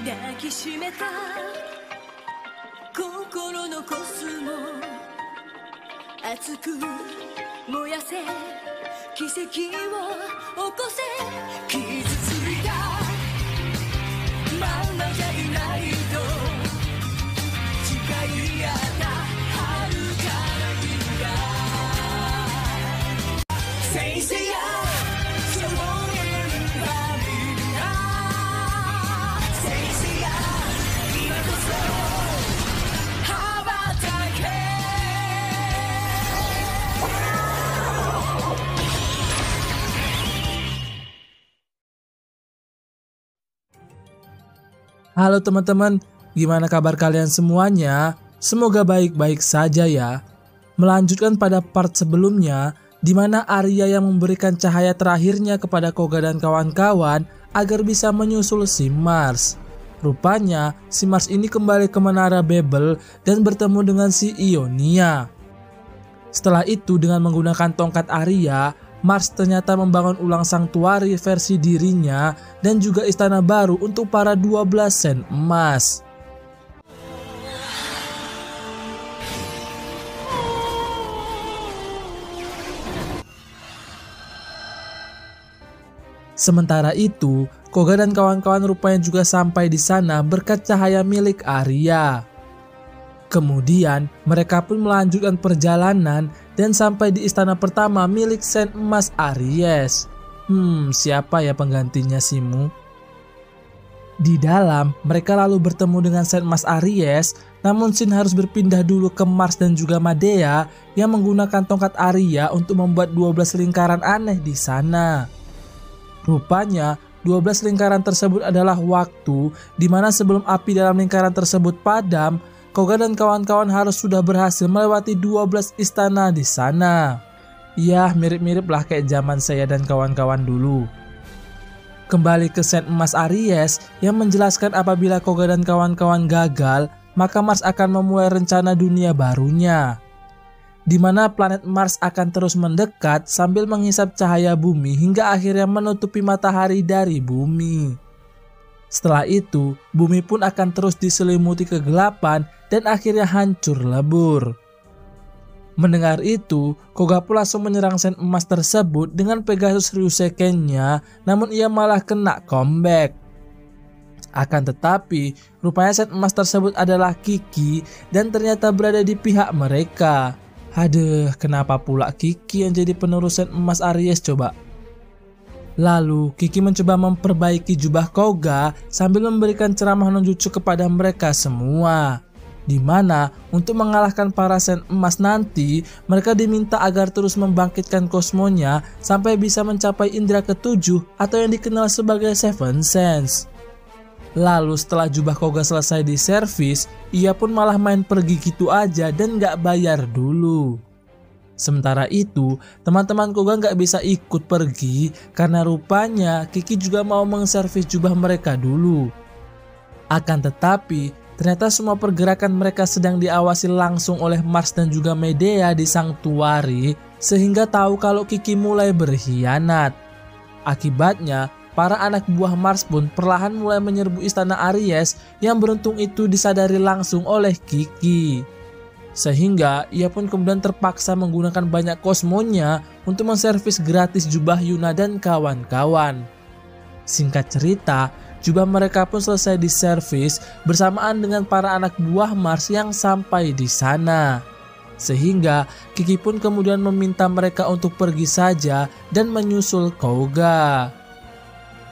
抱きしめた心のコスモ熱く燃やせ奇跡を起こせ傷ついたまんまじゃいないと誓い合った遥かな未来 Say say yeah So long in Paris Say say yeah 今こそ羽ばたけHalo teman-teman, gimana kabar kalian semuanya? Semoga baik-baik saja ya. Melanjutkan pada part sebelumnya, di mana Arya yang memberikan cahaya terakhirnya kepada Koga dan kawan-kawan agar bisa menyusul si Mars. Rupanya, si Mars ini kembali ke Menara Babel dan bertemu dengan si Ionia. Setelah itu, dengan menggunakan tongkat Arya, Mars ternyata membangun ulang sanktuari versi dirinya dan juga istana baru untuk para 12 sen emas. Sementara itu, Koga dan kawan-kawan rupanya juga sampai di sana berkat cahaya milik Arya. Kemudian, mereka pun melanjutkan perjalanan dan sampai di istana pertama milik Sen Emas Aries. Siapa ya penggantinya Simu? Di dalam, mereka lalu bertemu dengan Sen Emas Aries, namun Sin harus berpindah dulu ke Mars dan juga Madea yang menggunakan tongkat Arya untuk membuat 12 lingkaran aneh di sana. Rupanya, 12 lingkaran tersebut adalah waktu di mana sebelum api dalam lingkaran tersebut padam, Koga dan kawan-kawan harus sudah berhasil melewati 12 istana di sana. Ya, mirip-mirip lah kayak zaman saya dan kawan-kawan dulu. Kembali ke Sen Emas Aries yang menjelaskan apabila Koga dan kawan-kawan gagal, maka Mars akan memulai rencana dunia barunya, di mana planet Mars akan terus mendekat sambil menghisap cahaya bumi hingga akhirnya menutupi matahari dari bumi. Setelah itu, bumi pun akan terus diselimuti kegelapan dan akhirnya hancur lebur. Mendengar itu, Koga pun langsung menyerang Sen Emas tersebut dengan Pegasus Ryusekennya, namun ia malah kena comeback. Akan tetapi, rupanya Sen Emas tersebut adalah Kiki dan ternyata berada di pihak mereka. Aduh, kenapa pula Kiki yang jadi penerus Sen Emas Aries coba? Lalu, Kiki mencoba memperbaiki jubah Koga sambil memberikan ceramah nonjutsu kepada mereka semua. Di mana, untuk mengalahkan para Sen Emas nanti, mereka diminta agar terus membangkitkan kosmonya sampai bisa mencapai indera ketujuh atau yang dikenal sebagai Seven Sense. Lalu setelah jubah Koga selesai diservis, ia pun malah main pergi gitu aja dan gak bayar dulu. Sementara itu, teman-teman Koga nggak bisa ikut pergi karena rupanya Kiki juga mau mengservis jubah mereka dulu. Akan tetapi, ternyata semua pergerakan mereka sedang diawasi langsung oleh Mars dan juga Medea di sanktuari, sehingga tahu kalau Kiki mulai berkhianat. Akibatnya, para anak buah Mars pun perlahan mulai menyerbu istana Aries yang beruntung itu disadari langsung oleh Kiki. Sehingga ia pun kemudian terpaksa menggunakan banyak kosmonya untuk menservis gratis jubah Yuna dan kawan-kawan. Singkat cerita, jubah mereka pun selesai diservis bersamaan dengan para anak buah Mars yang sampai di sana. Sehingga Kiki pun kemudian meminta mereka untuk pergi saja dan menyusul Koga.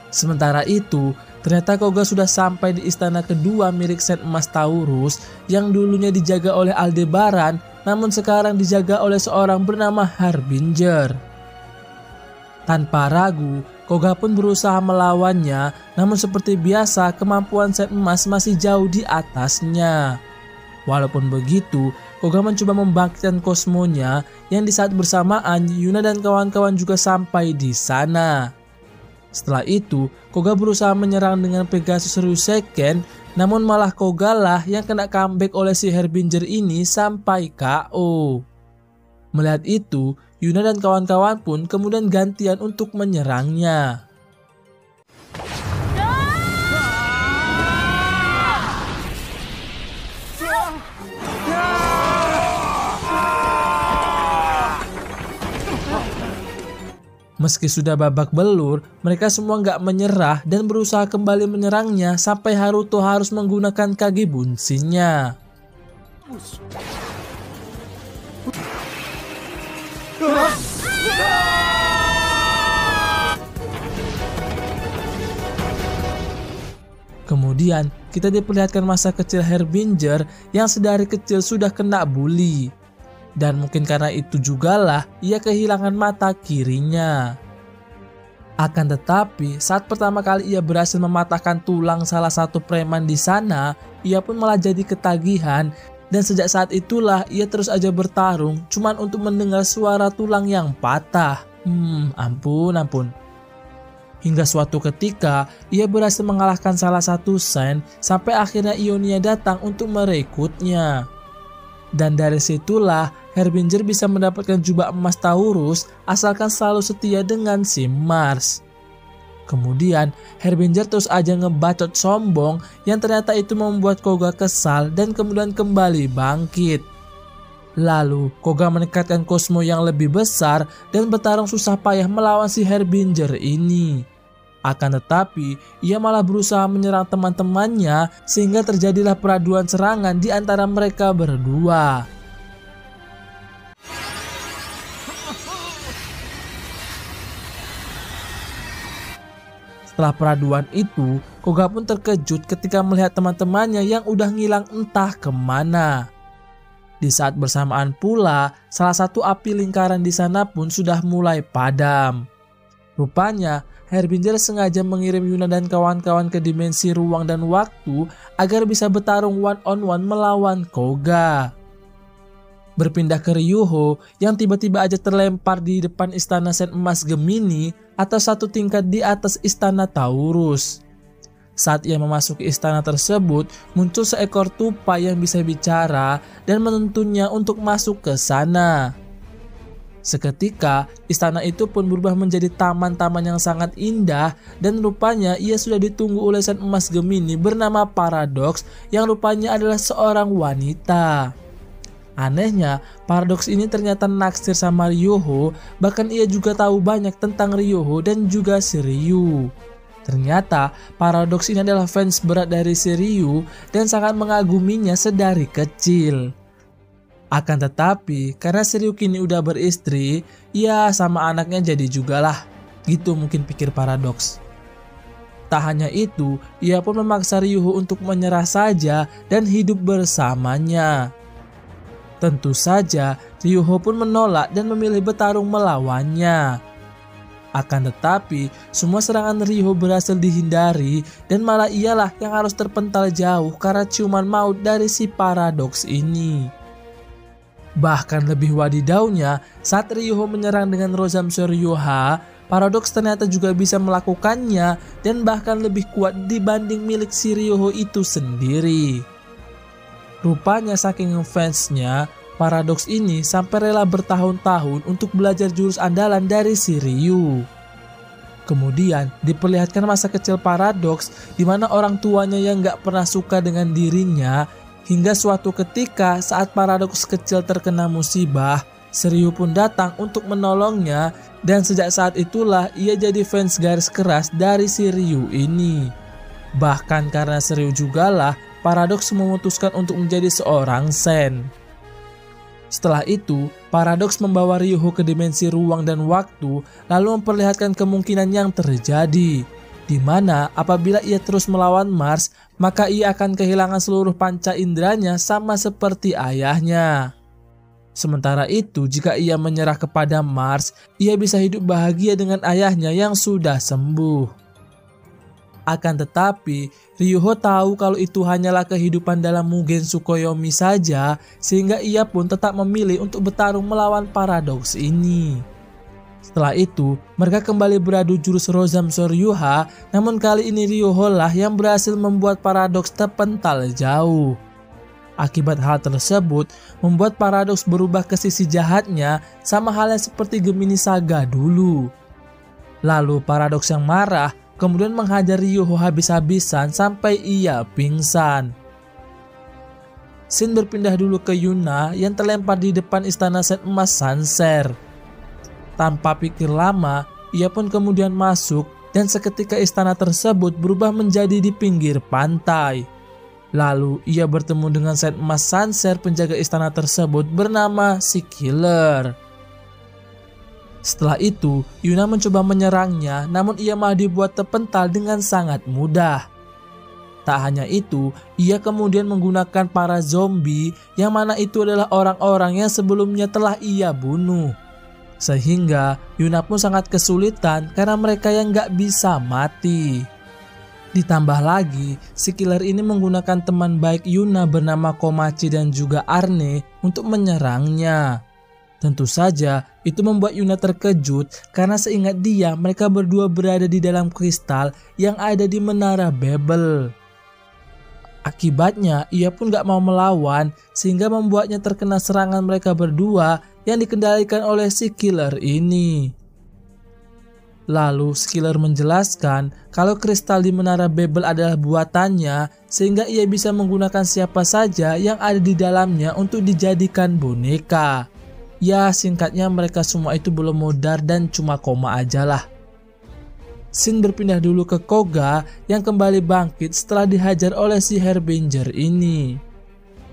Sementara itu, ternyata Koga sudah sampai di istana kedua milik Sen Emas Taurus yang dulunya dijaga oleh Aldebaran, namun sekarang dijaga oleh seorang bernama Harbinger. Tanpa ragu, Koga pun berusaha melawannya, namun seperti biasa kemampuan Sen Emas masih jauh di atasnya. Walaupun begitu, Koga mencoba membangkitkan kosmonya yang di saat bersamaan Yuna dan kawan-kawan juga sampai di sana. Setelah itu, Koga berusaha menyerang dengan Pegasus Ryuseken, namun malah Koga lah yang kena comeback oleh si Harbinger ini sampai KO. Melihat itu, Yuna dan kawan-kawan pun kemudian gantian untuk menyerangnya. Meski sudah babak belur, mereka semua nggak menyerah dan berusaha kembali menyerangnya sampai Haruto harus menggunakan Kage Bunshin-nya. Kemudian kita diperlihatkan masa kecil Harbinger yang sedari kecil sudah kena bully. Dan mungkin karena itu jugalah ia kehilangan mata kirinya. Akan tetapi saat pertama kali ia berhasil mematahkan tulang salah satu preman di sana, ia pun malah jadi ketagihan. Dan sejak saat itulah ia terus aja bertarung cuman untuk mendengar suara tulang yang patah. Ampun. Hingga suatu ketika ia berhasil mengalahkan salah satu Sen sampai akhirnya Ionia datang untuk merekrutnya. Dan dari situlah Harbinger bisa mendapatkan jubah emas Taurus asalkan selalu setia dengan si Mars. Kemudian Harbinger terus aja ngebacot sombong yang ternyata itu membuat Koga kesal dan kemudian kembali bangkit. Lalu Koga meningkatkan Cosmo yang lebih besar dan bertarung susah payah melawan si Harbinger ini. Akan tetapi ia malah berusaha menyerang teman-temannya sehingga terjadilah peraduan serangan di antara mereka berdua. Setelah peraduan itu, Koga pun terkejut ketika melihat teman-temannya yang udah ngilang entah kemana. Di saat bersamaan pula, salah satu api lingkaran di sana pun sudah mulai padam. Rupanya, Harbinger sengaja mengirim Yuna dan kawan-kawan ke dimensi ruang dan waktu agar bisa bertarung one-on-one melawan Koga. Berpindah ke Ryuho yang tiba-tiba aja terlempar di depan istana Sen Emas Gemini atau satu tingkat di atas istana Taurus. Saat ia memasuki istana tersebut, muncul seekor tupai yang bisa bicara dan menuntunnya untuk masuk ke sana. Seketika, istana itu pun berubah menjadi taman-taman yang sangat indah dan rupanya ia sudah ditunggu oleh Sen Emas Gemini bernama Paradox yang rupanya adalah seorang wanita. Anehnya, Paradox ini ternyata naksir sama Ryuho, bahkan ia juga tahu banyak tentang Ryuho dan juga si Ryu. Ternyata Paradox ini adalah fans berat dari si Ryu dan sangat mengaguminya sedari kecil. Akan tetapi karena si Ryu kini udah beristri, ya sama anaknya jadi jugalah, gitu mungkin pikir Paradox. Tak hanya itu, ia pun memaksa Ryuho untuk menyerah saja dan hidup bersamanya. Tentu saja Ryuho pun menolak dan memilih bertarung melawannya. Akan tetapi semua serangan Ryuho berhasil dihindari dan malah ialah yang harus terpental jauh karena ciuman maut dari si Paradox ini. Bahkan lebih wadidaunya, saat Ryuho menyerang dengan Rozam Shoryuha, Paradox ternyata juga bisa melakukannya dan bahkan lebih kuat dibanding milik si Ryuho itu sendiri. Rupanya saking fansnya, Paradox ini sampai rela bertahun-tahun untuk belajar jurus andalan dari si Ryu. Kemudian diperlihatkan masa kecil Paradox di mana orang tuanya yang gak pernah suka dengan dirinya, hingga suatu ketika saat Paradox kecil terkena musibah, si Ryu pun datang untuk menolongnya dan sejak saat itulah ia jadi fans garis keras dari si Ryu ini. Bahkan karena si Ryu jugalah Paradox memutuskan untuk menjadi seorang Sen. Setelah itu, Paradox membawa Ryuho ke dimensi ruang dan waktu lalu memperlihatkan kemungkinan yang terjadi, di mana apabila ia terus melawan Mars, maka ia akan kehilangan seluruh panca inderanya sama seperti ayahnya. Sementara itu, jika ia menyerah kepada Mars, ia bisa hidup bahagia dengan ayahnya yang sudah sembuh. Akan tetapi, Ryuho tahu kalau itu hanyalah kehidupan dalam Mugen Tsukuyomi saja, sehingga ia pun tetap memilih untuk bertarung melawan Paradox ini. Setelah itu, mereka kembali beradu jurus Rozam Shoryuha, namun kali ini Ryuho lah yang berhasil membuat Paradox terpental jauh. Akibat hal tersebut, membuat Paradox berubah ke sisi jahatnya, sama halnya seperti Gemini Saga dulu. Lalu Paradox yang marah, kemudian menghajar Ryuho habis-habisan sampai ia pingsan. Scene berpindah dulu ke Yuna yang terlempar di depan istana Sen Emas Sancer. Tanpa pikir lama, ia pun kemudian masuk dan seketika istana tersebut berubah menjadi di pinggir pantai. Lalu ia bertemu dengan Saint Mas Sancerre, penjaga istana tersebut bernama si Killer. Setelah itu, Yuna mencoba menyerangnya, namun ia malah dibuat terpental dengan sangat mudah. Tak hanya itu, ia kemudian menggunakan para zombie yang mana itu adalah orang-orang yang sebelumnya telah ia bunuh. Sehingga Yuna pun sangat kesulitan karena mereka yang gak bisa mati. Ditambah lagi, si Killer ini menggunakan teman baik Yuna bernama Komachi dan juga Arne untuk menyerangnya. Tentu saja itu membuat Yuna terkejut karena seingat dia mereka berdua berada di dalam kristal yang ada di Menara Babel. Akibatnya ia pun gak mau melawan sehingga membuatnya terkena serangan mereka berdua yang dikendalikan oleh si Killer ini. Lalu si Killer menjelaskan kalau kristal di Menara Babel adalah buatannya sehingga ia bisa menggunakan siapa saja yang ada di dalamnya untuk dijadikan boneka. Ya, singkatnya mereka semua itu belum modar dan cuma koma aja lah. Scene berpindah dulu ke Koga yang kembali bangkit setelah dihajar oleh si Harbinger ini.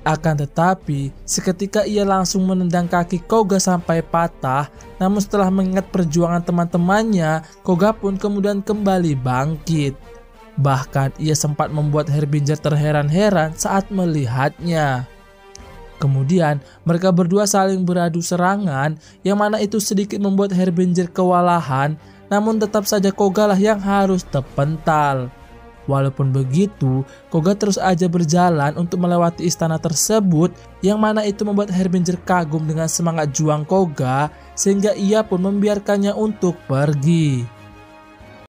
Akan tetapi, seketika ia langsung menendang kaki Koga sampai patah, namun setelah mengingat perjuangan teman-temannya, Koga pun kemudian kembali bangkit. Bahkan ia sempat membuat Harbinger terheran-heran saat melihatnya. Kemudian mereka berdua saling beradu serangan yang mana itu sedikit membuat Harbinger kewalahan, namun tetap saja Koga lah yang harus terpental. Walaupun begitu, Koga terus aja berjalan untuk melewati istana tersebut yang mana itu membuat Harbinger kagum dengan semangat juang Koga sehingga ia pun membiarkannya untuk pergi.